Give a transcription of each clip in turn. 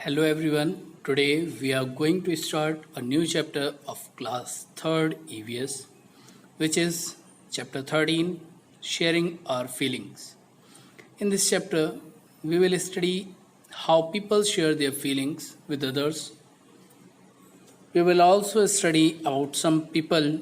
Hello everyone. Today we are going to start a new chapter of class 3rd EVS, which is chapter 13, sharing our feelings. In this chapter, we will study how people share their feelings with others. We will also study about some people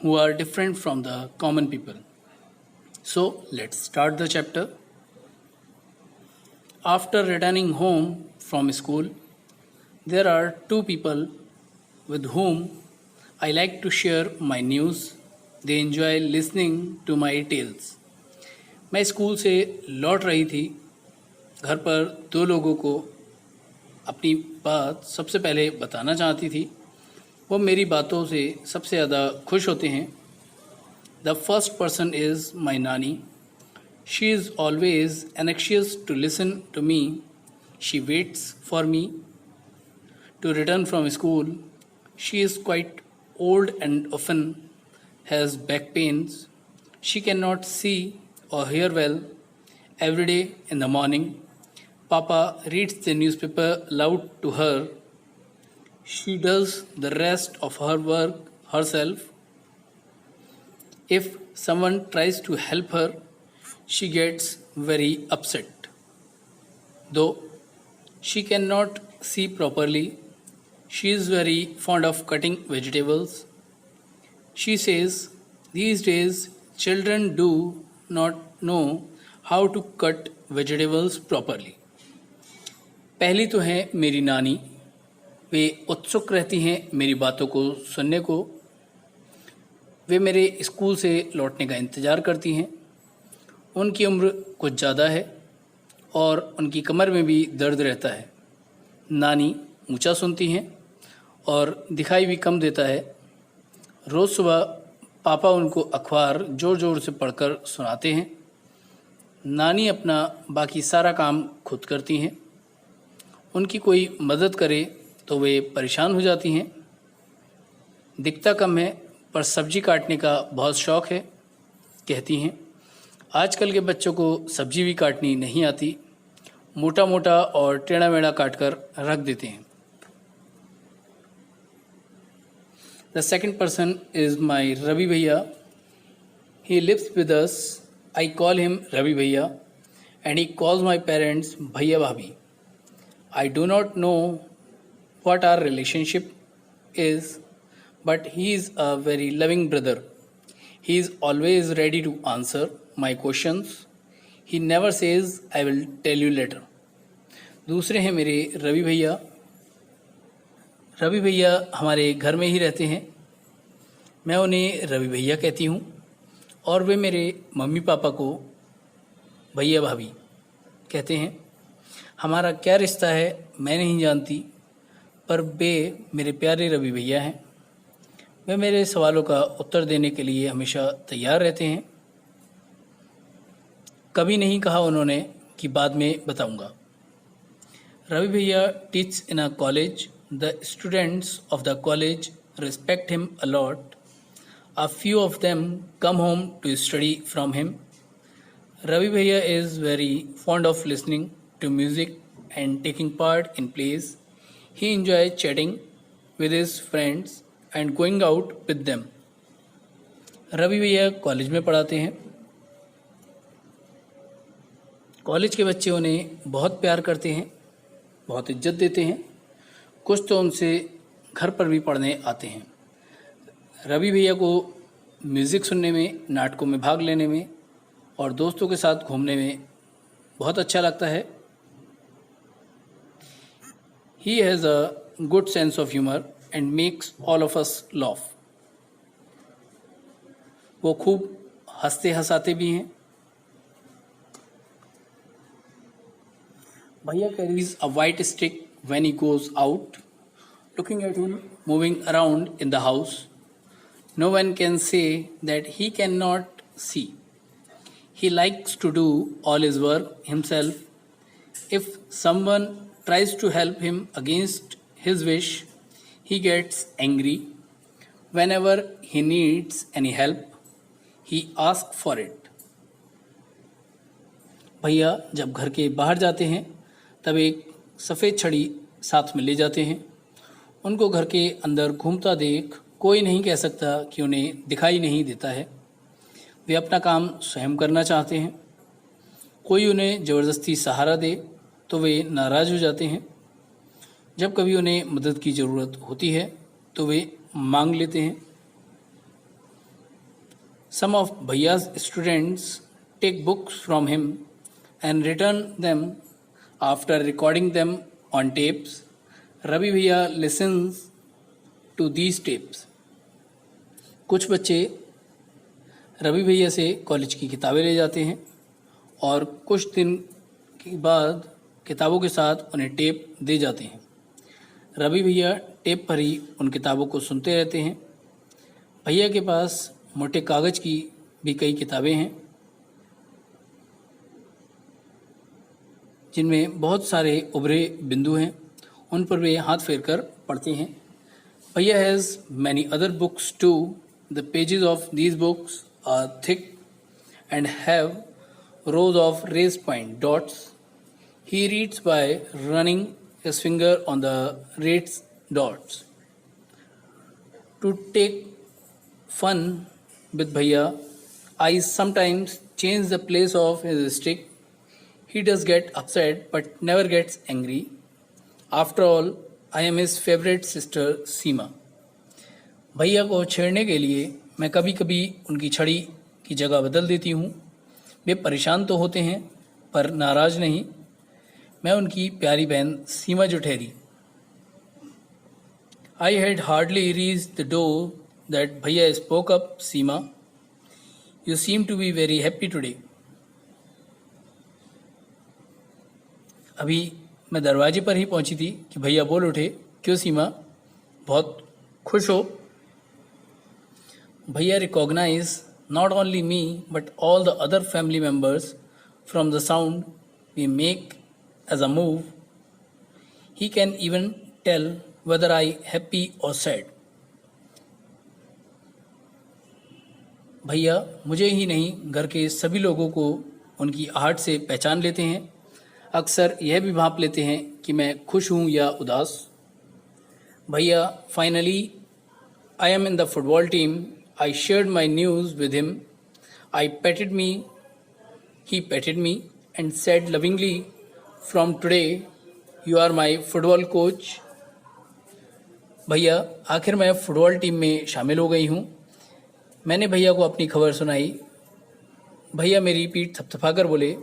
who are different from the common people. So, let's start the chapter. After returning home from school, there are two people with whom I like to share my news. They enjoy listening to my tales. मैं school से लौट रही थी। घर पर दो लोगों को अपनी बात सबसे पहले बताना चाहती थी। वो मेरी बातों से सबसे ज़्यादा खुश होते हैं। द फर्स्ट पर्सन इज़ माई नानी. She is always anxious to listen to me. She waits for me to return from school. She is quite old and often has back pains. She cannot see or hear well. Every day in the morning, Papa reads the newspaper loud to her. She does the rest of her work herself. If someone tries to help her, she gets very upset. Though she cannot see properly, she is very fond of cutting vegetables. She says these days children do not know how to cut vegetables properly. पहली तो है मेरी नानी. वे उत्सुक रहती हैं मेरी बातों को सुनने को. वे मेरे स्कूल से लौटने का इंतज़ार करती हैं. उनकी उम्र कुछ ज़्यादा है और उनकी कमर में भी दर्द रहता है. नानी ऊंचा सुनती हैं और दिखाई भी कम देता है. रोज़ सुबह पापा उनको अखबार ज़ोर ज़ोर से पढ़कर सुनाते हैं. नानी अपना बाकी सारा काम खुद करती हैं. उनकी कोई मदद करे तो वे परेशान हो जाती हैं. दिखता कम है पर सब्जी काटने का बहुत शौक़ है. कहती हैं आजकल के बच्चों को सब्जी भी काटनी नहीं आती. मोटा मोटा और टेढ़ा मेढ़ा काट कर रख देते हैं. The second person is my Ravi भैया. He lives with us. I call him Ravi भैया and he calls my parents भैया भाभी. I do not know what our relationship is, but he is a very loving brother. He is always ready to answer my questions. He never says I will tell you later. दूसरे हैं मेरे रवि भैया. रवि भैया हमारे घर में ही रहते हैं. मैं उन्हें रवि भैया कहती हूँ और वे मेरे मम्मी पापा को भैया भाभी कहते हैं. हमारा क्या रिश्ता है मैं नहीं जानती, पर वे मेरे प्यारे रवि भैया हैं. वे मेरे सवालों का उत्तर देने के लिए हमेशा तैयार रहते हैं. कभी नहीं कहा उन्होंने कि बाद में बताऊंगा. रवि भैया teach in a college. The students of the college respect him a lot. A few of them come home to study from him. Ravi भैया is very fond of listening to music and taking part in place. He enjoys chatting with his friends and going out with them. Ravi भैया college में पढ़ाते हैं. College के बच्चे उन्हें बहुत प्यार करते हैं, बहुत इज्जत देते हैं. कुछ तो उनसे घर पर भी पढ़ने आते हैं. रवि भैया को म्यूज़िक सुनने में, नाटकों में भाग लेने में और दोस्तों के साथ घूमने में बहुत अच्छा लगता है. He has a good sense of humor and makes all of us laugh. वो खूब हंसते हंसाते भी हैं. भैया carries a white stick when he goes out. Looking at him moving around in the house, no one can say that he cannot see. He likes to do all his work himself. If someone tries to help him against his wish, he gets angry. Whenever he needs any help, he asks for it. भैया जब घर के बाहर जाते हैं तब एक सफ़ेद छड़ी साथ में ले जाते हैं। उनको घर के अंदर घूमता देख कोई नहीं कह सकता कि उन्हें दिखाई नहीं देता है। वे अपना काम स्वयं करना चाहते हैं। कोई उन्हें ज़बरदस्ती सहारा दे तो वे नाराज़ हो जाते हैं। जब कभी उन्हें मदद की ज़रूरत होती है तो वे मांग लेते हैं। Some of Bhaiya's students take books from him and return them after recording them on tapes. Ravi Bhaiya listens to these tapes. कुछ बच्चे रवि भैया से कॉलेज की किताबें ले जाते हैं और कुछ दिन के बाद किताबों के साथ उन्हें टेप दे जाते हैं। रवि भैया टेप पर ही उन किताबों को सुनते रहते हैं। भैया के पास मोटे कागज़ की भी कई किताबें हैं जिनमें बहुत सारे उभरे बिंदु हैं। उन पर वे हाथ फेर कर पढ़ते हैं। भैया has many other books too. The pages of these books are thick and have rows of raised point dots. He reads by running his finger on the raised dots. To take fun with Bhaiya, I sometimes change the place of his stick. He does get upset but never gets angry. After all, I am his favorite sister Seema. भैया को छेड़ने के लिए मैं कभी कभी उनकी छड़ी की जगह बदल देती हूँ। वे परेशान तो होते हैं पर नाराज़ नहीं। मैं उनकी प्यारी बहन सीमा जो ठहरी। I had hardly reached the door that Bhaiya spoke up, Seema. You seem to be very happy today. अभी मैं दरवाजे पर ही पहुंची थी कि भैया बोल उठे, क्यों सीमा, बहुत खुश हो? Bhaiya recognize not only me but all the other family members from the sound we make as a move. He can even tell whether I happy or sad. भैया मुझे ही नहीं घर के सभी लोगों को उनकी आहट से पहचान लेते हैं। अक्सर यह भी भांप लेते हैं कि मैं खुश हूँ या उदास। भैया finally I am in the football team. I shared my news with him. He petted me and said lovingly, "From today, you are my football coach." भैया आखिर मैं फुटबॉल टीम में शामिल हो गई हूँ। मैंने भैया को अपनी खबर सुनाई। भैया मेरी पीठ थपथपाकर बोले,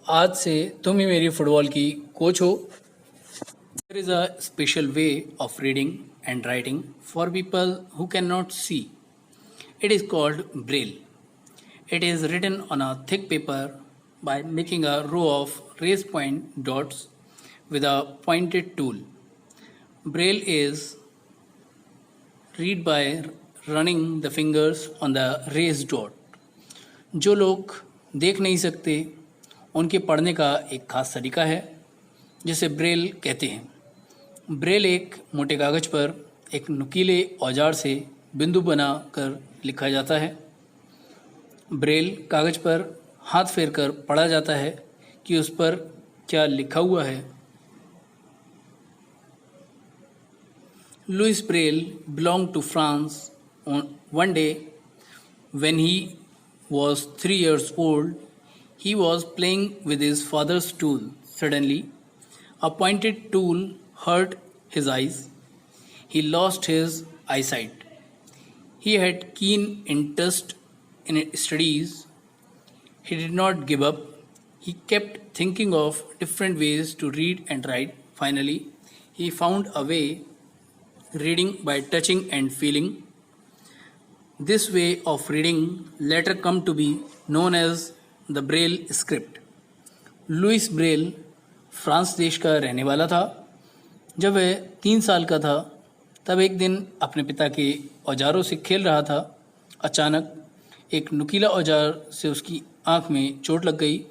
आज से तुम ही मेरी फुटबॉल की कोच हो। There is a special way of reading and writing for people who cannot see. It is called Braille. It is written on a thick paper by making a row of raised point dots with a pointed tool. Braille is read by running the fingers on the raised dot. जो लोग देख नहीं सकते उनके पढ़ने का एक खास तरीका है जिसे ब्रेल कहते हैं। ब्रेल एक मोटे कागज़ पर एक नुकीले औजार से बिंदु बनाकर लिखा जाता है। ब्रेल कागज़ पर हाथ फेरकर पढ़ा जाता है कि उस पर क्या लिखा हुआ है। Louis Braille belonged to France. One day, when he was 3 years old, he was playing with his father's tool. Suddenly, a pointed tool hurt his eyes. He lost his eyesight. He had keen interest in studies. He did not give up. He kept thinking of different ways to read and write. Finally, he found a way, reading by touching and feeling. This way of reading later come to be known as the Braille script. Louis Braille France देश का रहने वाला था। जब वह 3 साल का था तब एक दिन अपने पिता के औजारों से खेल रहा था। अचानक एक नुकीला औजार से उसकी आँख में चोट लग गई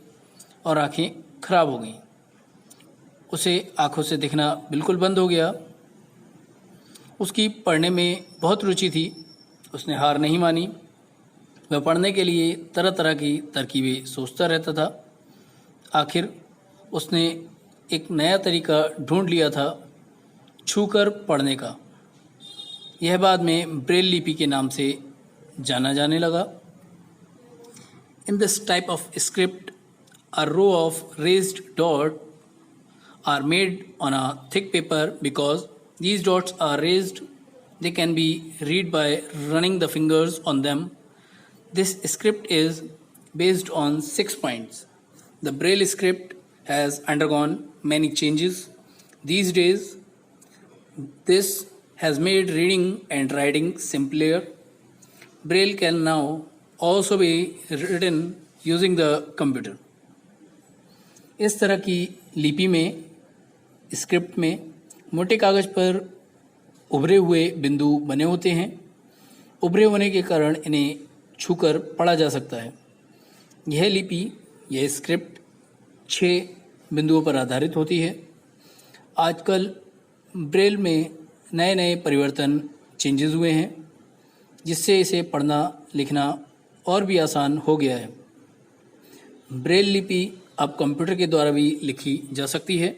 और आँखें खराब हो गईं। उसे आँखों से दिखना बिल्कुल बंद हो गया। उसकी पढ़ने में बहुत रुचि थी। उसने हार नहीं मानी। वह पढ़ने के लिए तरह तरह की तरकीबें सोचता रहता था। आखिर उसने एक नया तरीका ढूंढ लिया था छूकर पढ़ने का। यह बाद में ब्रेल लिपि के नाम से जाना जाने लगा। In this type of script, a row of raised dots are made on a thick paper. Because these dots are raised, they can be read by running the fingers on them. This script is based on 6 points. The Braille script has undergone many changes. These days, this has made reading and writing simpler. Braille can now also be written using the computer. इस तरह की लिपि में, script में मोटे कागज पर उभरे हुए बिंदु बने होते हैं। उभरे होने के कारण इन्हें छूकर पढ़ा जा सकता है। यह लिपि, यह स्क्रिप्ट 6 बिंदुओं पर आधारित होती है। आजकल ब्रेल में नए नए परिवर्तन, चेंजेस हुए हैं, जिससे इसे पढ़ना लिखना और भी आसान हो गया है। ब्रेल लिपि अब कंप्यूटर के द्वारा भी लिखी जा सकती है।